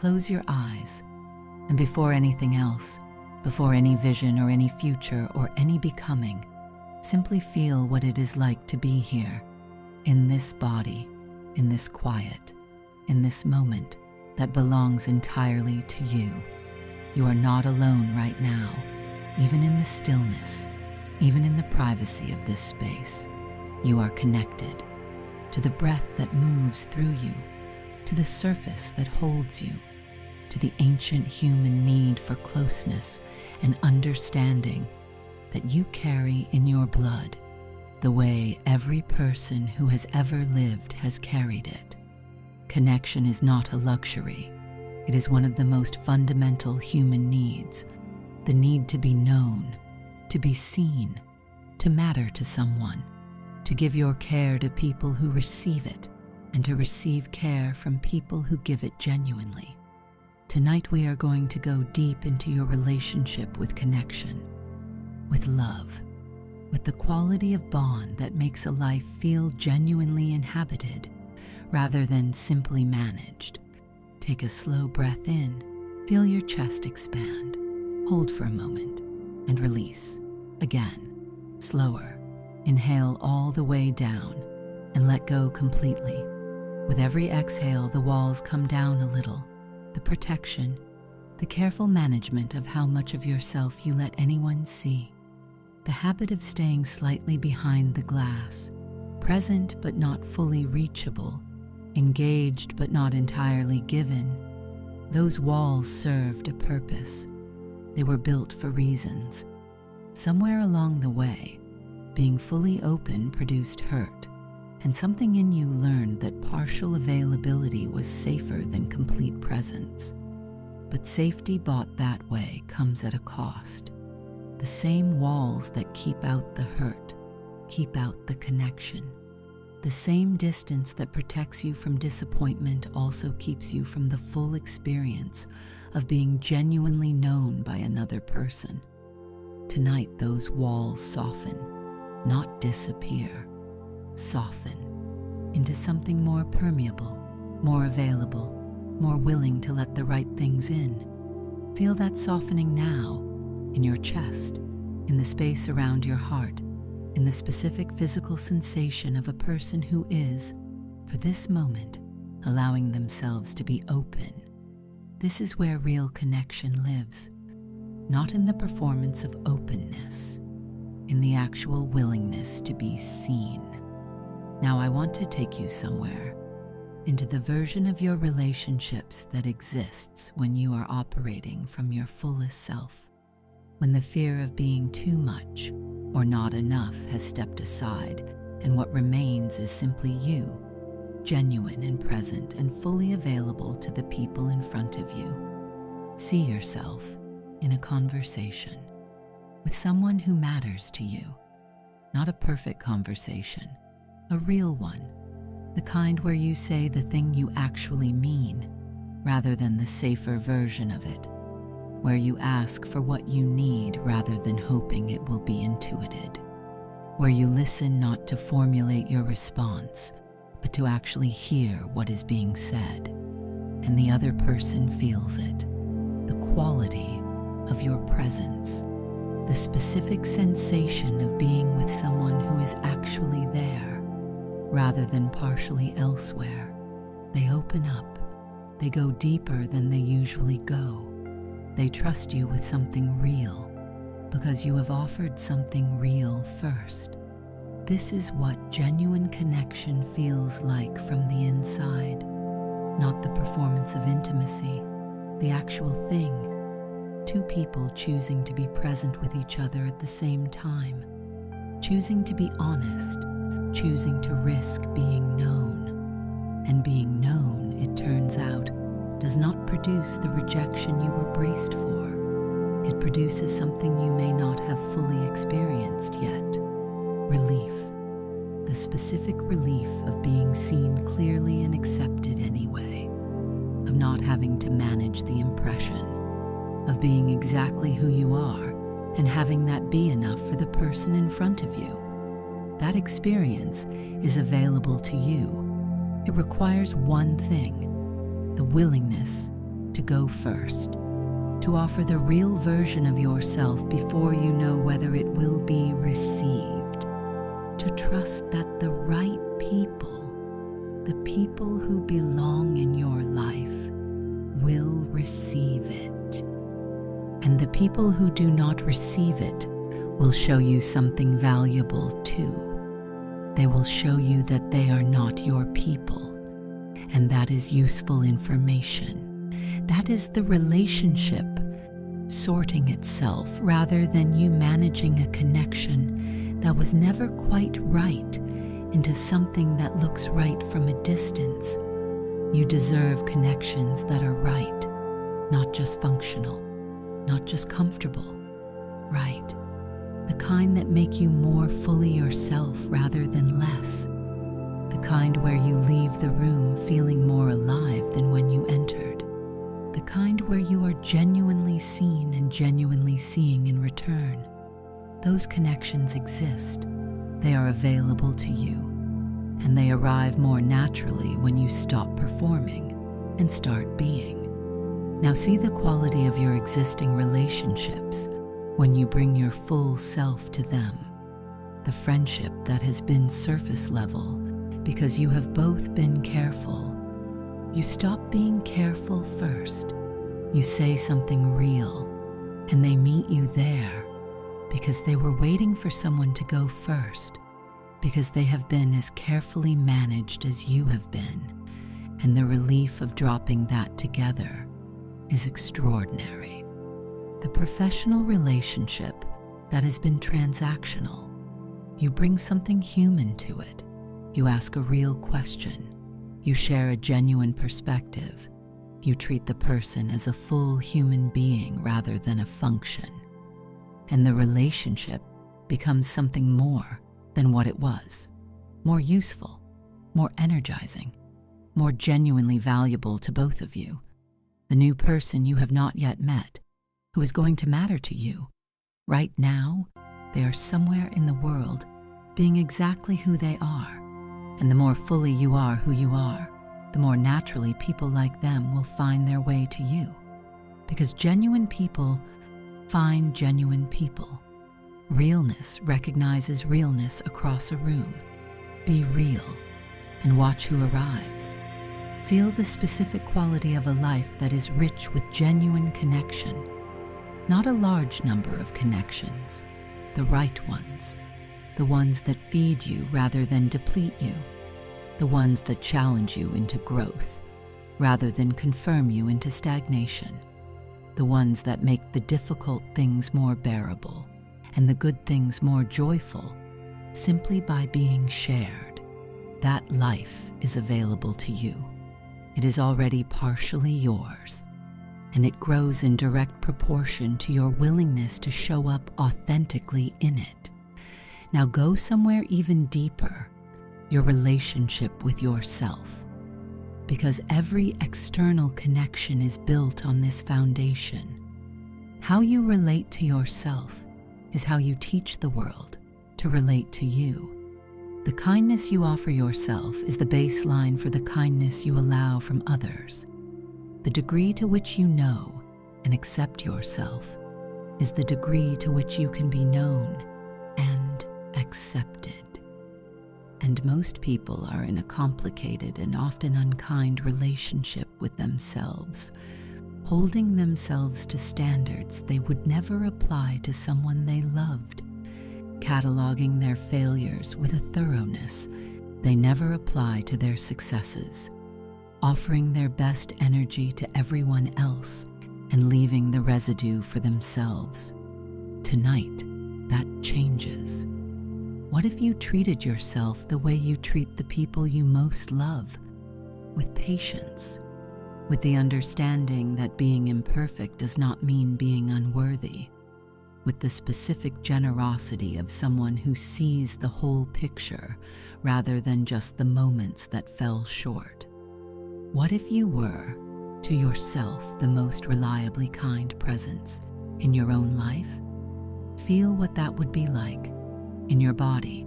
close your eyes, and before anything else, before any vision or any future or any becoming, simply feel what it is like to be here, in this body, in this quiet, in this moment that belongs entirely to you. You are not alone right now, even in the stillness, even in the privacy of this space. You are connected to the breath that moves through you, to the surface that holds you, to the ancient human need for closeness and understanding that you carry in your blood, the way every person who has ever lived has carried it. Connection is not a luxury. It is one of the most fundamental human needs, the need to be known, to be seen, to matter to someone, to give your care to people who receive it, and to receive care from people who give it genuinely. Tonight we are going to go deep into your relationship with connection, with love, with the quality of bond that makes a life feel genuinely inhabited rather than simply managed. Take a slow breath in, feel your chest expand, hold for a moment, and release. Again, slower. Inhale all the way down and let go completely. With every exhale, the walls come down a little. The protection, the careful management of how much of yourself you let anyone see. The habit of staying slightly behind the glass, present but not fully reachable, engaged but not entirely given. Those walls served a purpose. They were built for reasons. Somewhere along the way, being fully open produced hurt, and something in you learned that partial availability was safer than complete presence. But safety bought that way comes at a cost. The same walls that keep out the hurt, keep out the connection. The same distance that protects you from disappointment also keeps you from the full experience of being genuinely known by another person. Tonight, those walls soften, not disappear. Soften into something more permeable, more available, more willing to let the right things in. Feel that softening now, in your chest, in the space around your heart, in the specific physical sensation of a person who is, for this moment, allowing themselves to be open. This is where real connection lives, not in the performance of openness, in the actual willingness to be seen. Now I want to take you somewhere, into the version of your relationships that exists when you are operating from your fullest self, when the fear of being too much or not enough has stepped aside, and what remains is simply you, genuine and present and fully available to the people in front of you. See yourself in a conversation with someone who matters to you, not a perfect conversation, a real one, the kind where you say the thing you actually mean, rather than the safer version of it, where you ask for what you need rather than hoping it will be intuited, where you listen not to formulate your response, but to actually hear what is being said, and the other person feels it, the quality of your presence, the specific sensation of being with someone who is actually there, rather than partially elsewhere. They open up. They go deeper than they usually go. They trust you with something real because you have offered something real first. This is what genuine connection feels like from the inside, not the performance of intimacy, the actual thing. Two people choosing to be present with each other at the same time, choosing to be honest, choosing to risk being known. And being known, it turns out, does not produce the rejection you were braced for. It produces something you may not have fully experienced yet. Relief. The specific relief of being seen clearly and accepted anyway. Of not having to manage the impression. Of being exactly who you are and having that be enough for the person in front of you. That experience is available to you. It requires one thing, the willingness to go first, to offer the real version of yourself before you know whether it will be received, to trust that the right people, the people who belong in your life, will receive it. And the people who do not receive it will show you something valuable too. They will show you that they are not your people, and that is useful information. That is the relationship sorting itself rather than you managing a connection that was never quite right into something that looks right from a distance. You deserve connections that are right, not just functional, not just comfortable, right. The kind that make you more fully yourself rather than less. The kind where you leave the room feeling more alive than when you entered. The kind where you are genuinely seen and genuinely seeing in return. Those connections exist. They are available to you. And they arrive more naturally when you stop performing and start being. Now see the quality of your existing relationships when you bring your full self to them. The friendship that has been surface level because you have both been careful. You stop being careful first. You say something real, and they meet you there because they were waiting for someone to go first, because they have been as carefully managed as you have been, and the relief of dropping that together is extraordinary. The professional relationship that has been transactional, you bring something human to it. You ask a real question. You share a genuine perspective. You treat the person as a full human being rather than a function. And the relationship becomes something more than what it was. More useful, more energizing, more genuinely valuable to both of you. The new person you have not yet met, who is going to matter to you. Right now, they are somewhere in the world being exactly who they are. And the more fully you are who you are, the more naturally people like them will find their way to you. Because genuine people find genuine people. Realness recognizes realness across a room. Be real and watch who arrives. Feel the specific quality of a life that is rich with genuine connection. Not a large number of connections, the right ones. The ones that feed you rather than deplete you. The ones that challenge you into growth rather than confirm you into stagnation. The ones that make the difficult things more bearable and the good things more joyful simply by being shared. That life is available to you. It is already partially yours, and it grows in direct proportion to your willingness to show up authentically in it. Now go somewhere even deeper, your relationship with yourself. Because every external connection is built on this foundation. How you relate to yourself is how you teach the world to relate to you. The kindness you offer yourself is the baseline for the kindness you allow from others. The degree to which you know and accept yourself is the degree to which you can be known and accepted. And most people are in a complicated and often unkind relationship with themselves, holding themselves to standards they would never apply to someone they loved, cataloging their failures with a thoroughness they never apply to their successes, offering their best energy to everyone else and leaving the residue for themselves. Tonight, that changes. What if you treated yourself the way you treat the people you most love, with patience, with the understanding that being imperfect does not mean being unworthy, with the specific generosity of someone who sees the whole picture rather than just the moments that fell short? What if you were, to yourself, the most reliably kind presence in your own life? Feel what that would be like in your body,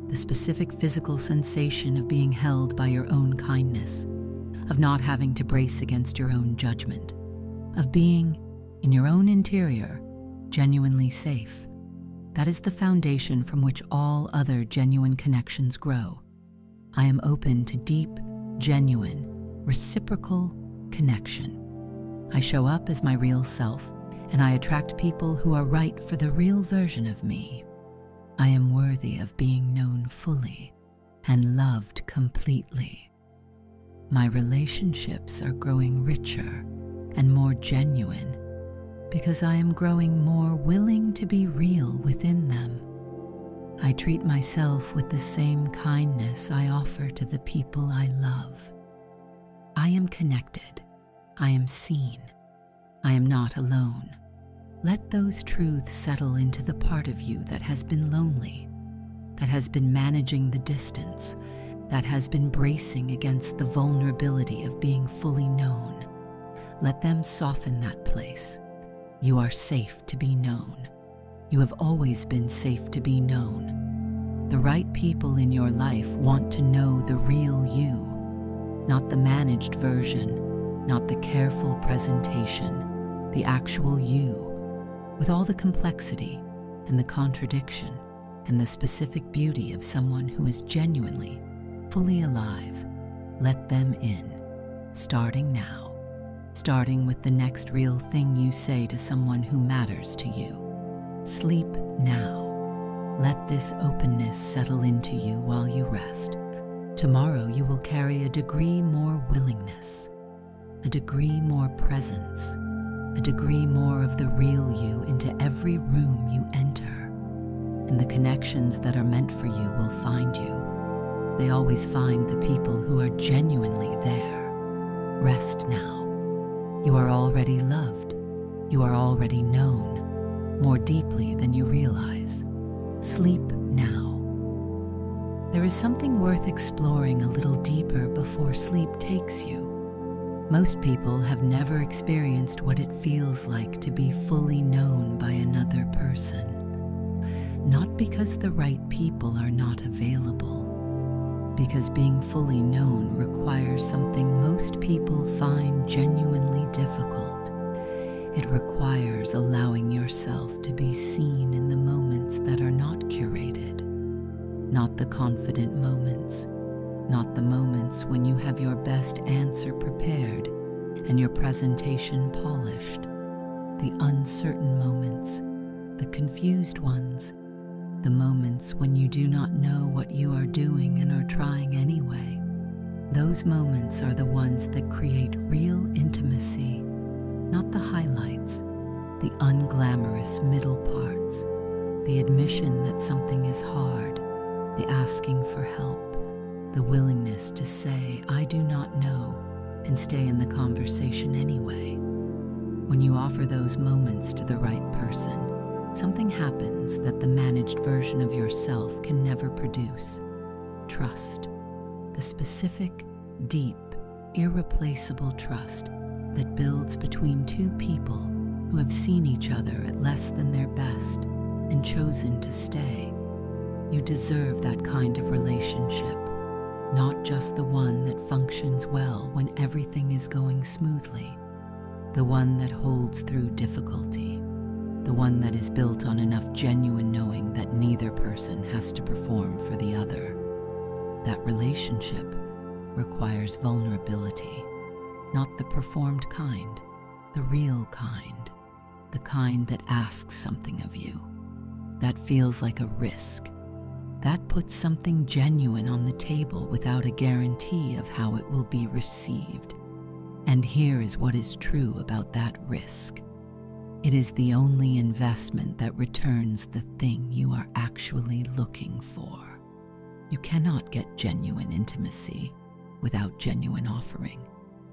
the specific physical sensation of being held by your own kindness, of not having to brace against your own judgment, of being, in your own interior, genuinely safe. That is the foundation from which all other genuine connections grow. I am open to deep, genuine, reciprocal connection. I show up as my real self, and I attract people who are right for the real version of me. I am worthy of being known fully and loved completely. My relationships are growing richer and more genuine because I am growing more willing to be real within them. I treat myself with the same kindness I offer to the people I love. I am connected. I am seen. I am not alone. Let those truths settle into the part of you that has been lonely, that has been managing the distance, that has been bracing against the vulnerability of being fully known. Let them soften that place. You are safe to be known. You have always been safe to be known. The right people in your life want to know the real you, not the managed version, not the careful presentation, the actual you, with all the complexity and the contradiction and the specific beauty of someone who is genuinely, fully alive. Let them in, starting now, starting with the next real thing you say to someone who matters to you. Sleep now. Let this openness settle into you while you rest. Tomorrow you will carry a degree more willingness, a degree more presence, a degree more of the real you into every room you enter. And the connections that are meant for you will find you. They always find the people who are genuinely there. Rest now. You are already loved. You are already known, more deeply than you realize. Sleep now. There is something worth exploring a little deeper before sleep takes you. Most people have never experienced what it feels like to be fully known by another person. Not because the right people are not available, because being fully known requires something most people find genuinely difficult. It requires allowing yourself to be seen in the moments that are not curated, not the confident moments, not the moments when you have your best answer prepared and your presentation polished, the uncertain moments, the confused ones, the moments when you do not know what you are doing and are trying anyway. Those moments are the ones that create real intimacy, not the highlights, the unglamorous middle parts, the admission that something is hard, the asking for help, the willingness to say, "I do not know," and stay in the conversation anyway. When you offer those moments to the right person, something happens that the managed version of yourself can never produce. Trust. The specific, deep, irreplaceable trust that builds between two people who have seen each other at less than their best and chosen to stay. You deserve that kind of relationship, not just the one that functions well when everything is going smoothly, the one that holds through difficulty, the one that is built on enough genuine knowing that neither person has to perform for the other. That relationship requires vulnerability, not the performed kind, the real kind, the kind that asks something of you, that feels like a risk, that puts something genuine on the table without a guarantee of how it will be received. And here is what is true about that risk. It is the only investment that returns the thing you are actually looking for. You cannot get genuine intimacy without genuine offering.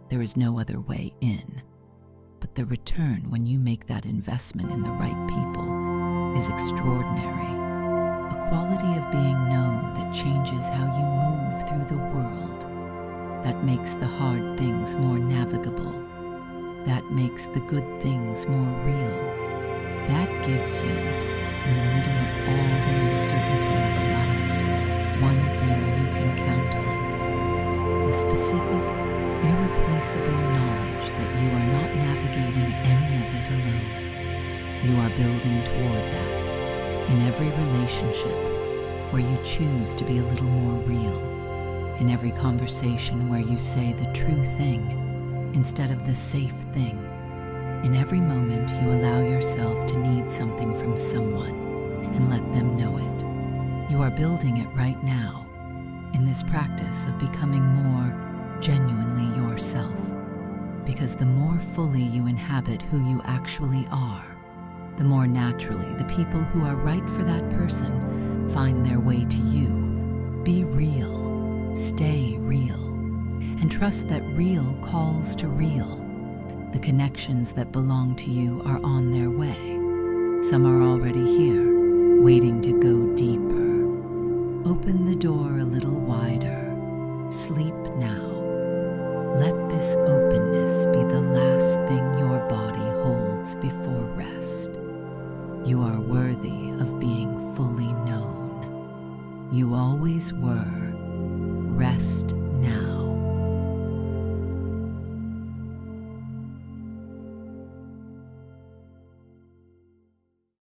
There is no other way in. But the return when you make that investment in the right people is extraordinary. A quality of being known that changes how you move through the world, that makes the hard things more navigable, that makes the good things more real, that gives you, in the middle of all the uncertainty of a life, one thing you can count on: the specific, irreplaceable knowledge that you are not navigating any of it alone. You are building toward that in every relationship where you choose to be a little more real, in every conversation where you say the true thing instead of the safe thing, in every moment you allow yourself to need something from someone and let them know it. You are building it right now in this practice of becoming more genuinely yourself, because the more fully you inhabit who you actually are, the more naturally the people who are right for that person find their way to you. Be real, stay real, and trust that real calls to real. The connections that belong to you are on their way. Some are already here, waiting to go deeper. Open the door a little wider. Sleep now. Let this openness be the last thing your body holds before rest. You are worthy of being fully known. You always were. Rest